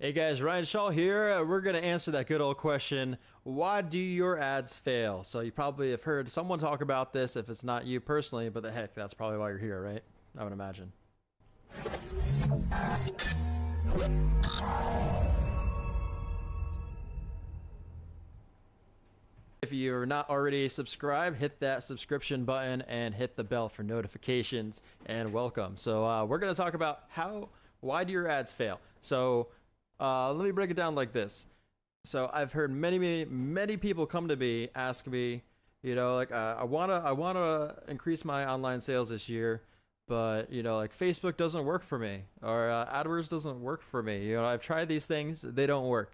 Hey guys, Ryan Shaw here. We're going to answer that good old question, why do your ads fail? So you probably have heard someone talk about this if it's not you personally, but the heck, that's probably why you're here, right? I would imagine. If you're not already subscribed, hit that subscription button and hit the bell for notifications and welcome. So we're going to talk about why do your ads fail? So let me break it down like this. So I've heard many people come to me, ask me, like I wanna increase my online sales this year, but like Facebook doesn't work for me, or AdWords doesn't work for me. I've tried these things, they don't work.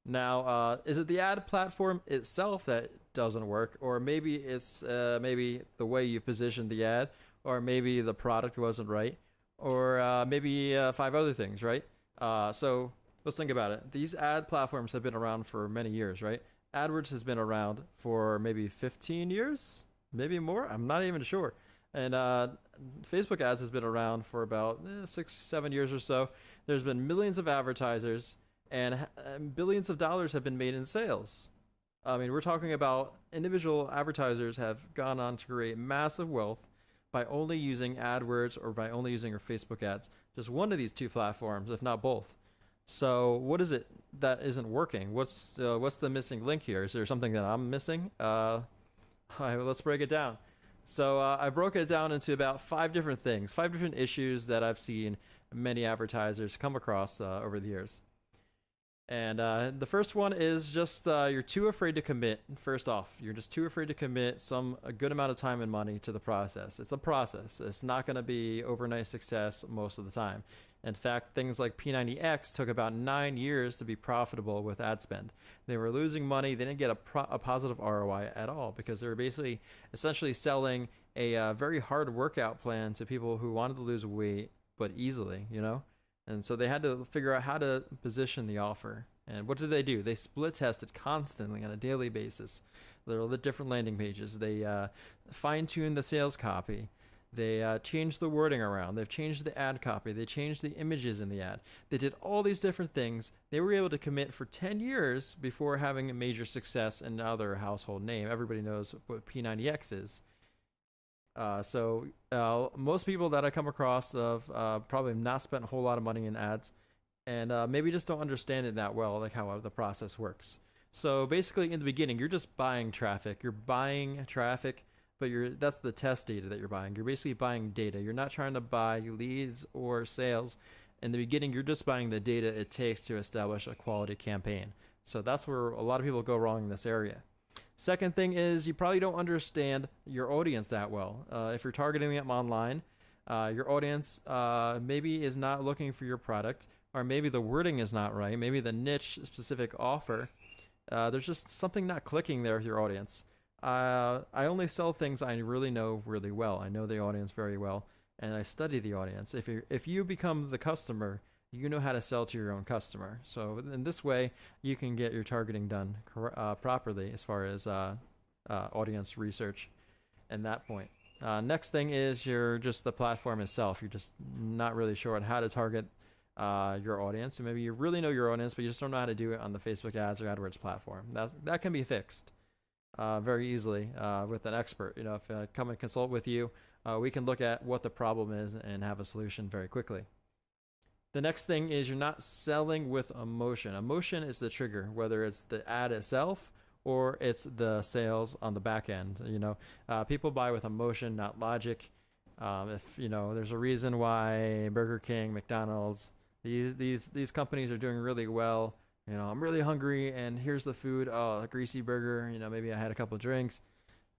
Now, is it the ad platform itself that doesn't work, or maybe it's maybe the way you positioned the ad, or maybe the product wasn't right, or maybe five other things, right? So let's think about it. These ad platforms have been around for many years, right? AdWords has been around for maybe 15 years, maybe more. I'm not even sure. And Facebook ads has been around for about 6, 7 years or so. There's been millions of advertisers, and billions of dollars have been made in sales. I mean, we're talking about individual advertisers have gone on to create massive wealth by only using AdWords or by only using your Facebook ads. Just one of these two platforms, if not both. So what is it that isn't working? What's the missing link here? Is there something that I'm missing? Let's break it down. So I broke it down into about 5 different things, 5 different issues that I've seen many advertisers come across over the years. And the first one is just you're too afraid to commit. First off, you're just too afraid to commit a good amount of time and money to the process. It's a process. It's not going to be overnight success most of the time. In fact, things like P90X took about 9 years to be profitable with ad spend. They were losing money. They didn't get a positive ROI at all because they were basically essentially selling a very hard workout plan to people who wanted to lose weight but easily, And so they had to figure out how to position the offer. And what did they do? They split tested constantly on a daily basis. There were the different landing pages. They fine-tuned the sales copy. They changed the wording around. They've changed the ad copy. They changed the images in the ad. They did all these different things. They were able to commit for 10 years before having a major success, and now they're a household name. Everybody knows what P90X is. So most people that I come across have probably not spent a whole lot of money in ads, and maybe just don't understand it that well, like how the process works. So basically, in the beginning, you're just buying traffic. You're buying traffic, but that's the test data that you're buying. You're basically buying data. You're not trying to buy leads or sales. In the beginning, you're just buying the data it takes to establish a quality campaign. So that's where a lot of people go wrong in this area. Second thing is you probably don't understand your audience that well. If you're targeting them online, your audience maybe is not looking for your product, or maybe the wording is not right, maybe the niche specific offer. There's just something not clicking there with your audience. I only sell things I really know really well. I know the audience very well, and I study the audience. If you become the customer, you know how to sell to your own customer. So in this way, you can get your targeting done properly as far as audience research and that point. Next thing is just the platform itself. You're just not really sure on how to target your audience. So maybe you really know your audience, but you just don't know how to do it on the Facebook ads or AdWords platform. That can be fixed very easily with an expert. If I come and consult with you, we can look at what the problem is and have a solution very quickly. The next thing is you're not selling with emotion. Emotion is the trigger, whether it's the ad itself or it's the sales on the back end. People buy with emotion, not logic. If there's a reason why Burger King, McDonald's, these companies are doing really well. I'm really hungry, and here's the food. Oh, a greasy burger. Maybe I had a couple drinks.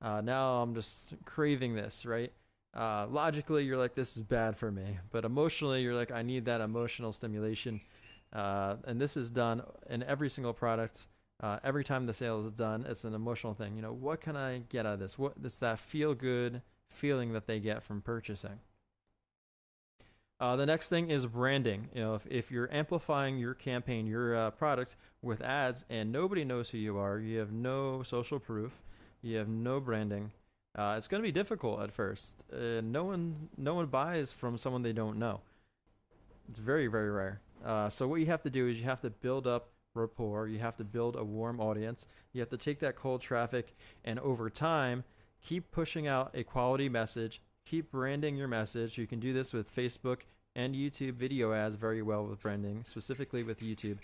Now I'm just craving this, right? Logically, you're like, this is bad for me. But emotionally, you're like, I need that emotional stimulation. And this is done in every single product. Every time the sale is done, it's an emotional thing. What can I get out of this? It's that feel-good feeling that they get from purchasing. The next thing is branding. If you're amplifying your campaign, your product with ads, and nobody knows who you are, you have no social proof, you have no branding, it's going to be difficult at first. No one buys from someone they don't know. It's very, very rare. So what you have to do is you have to build up rapport. You have to build a warm audience. You have to take that cold traffic, and over time, keep pushing out a quality message. Keep branding your message. You can do this with Facebook and YouTube video ads very well with branding, specifically with YouTube.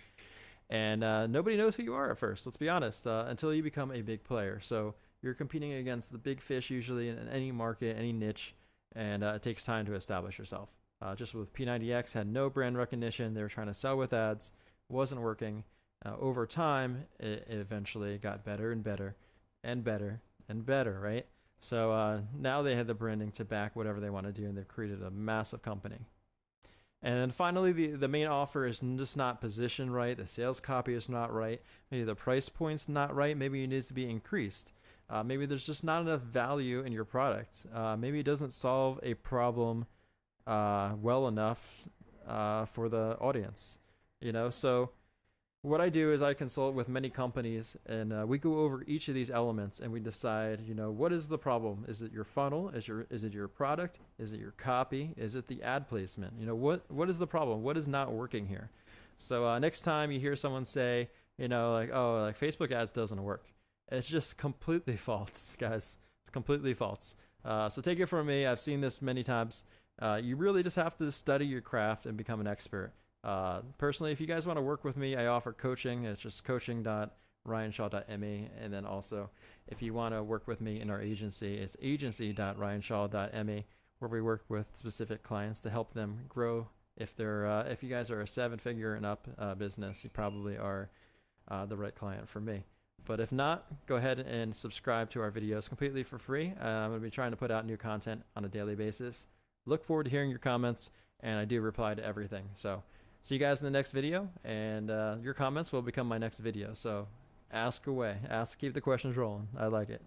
And nobody knows who you are at first, let's be honest, until you become a big player. So you're competing against the big fish usually in any market, any niche, and it takes time to establish yourself. Just with P90X, had no brand recognition. They were trying to sell with ads, wasn't working. Over time, it eventually got better and better and better and better, right? So now they had the branding to back whatever they want to do, and they've created a massive company. And then finally, the main offer is just not positioned right. The sales copy is not right. Maybe the price point's not right. Maybe it needs to be increased. Maybe there's just not enough value in your product. Maybe it doesn't solve a problem well enough for the audience. So what I do is I consult with many companies, and we go over each of these elements, and we decide, what is the problem? Is it your funnel? Is it your product? Is it your copy? Is it the ad placement? What is the problem? What is not working here? So next time you hear someone say, like Facebook ads doesn't work, it's just completely false, guys. It's completely false. So take it from me. I've seen this many times. You really just have to study your craft and become an expert. Personally, if you guys want to work with me, I offer coaching. It's just coaching.ryanshaw.me. And then also, if you want to work with me in our agency, it's agency.ryanshaw.me, where we work with specific clients to help them grow. If you guys are a 7-figure and up business, you probably are the right client for me. But if not, go ahead and subscribe to our videos completely for free. I'm going to be trying to put out new content on a daily basis. Look forward to hearing your comments, and I do reply to everything. So see you guys in the next video, and your comments will become my next video. So ask away. Keep the questions rolling. I like it.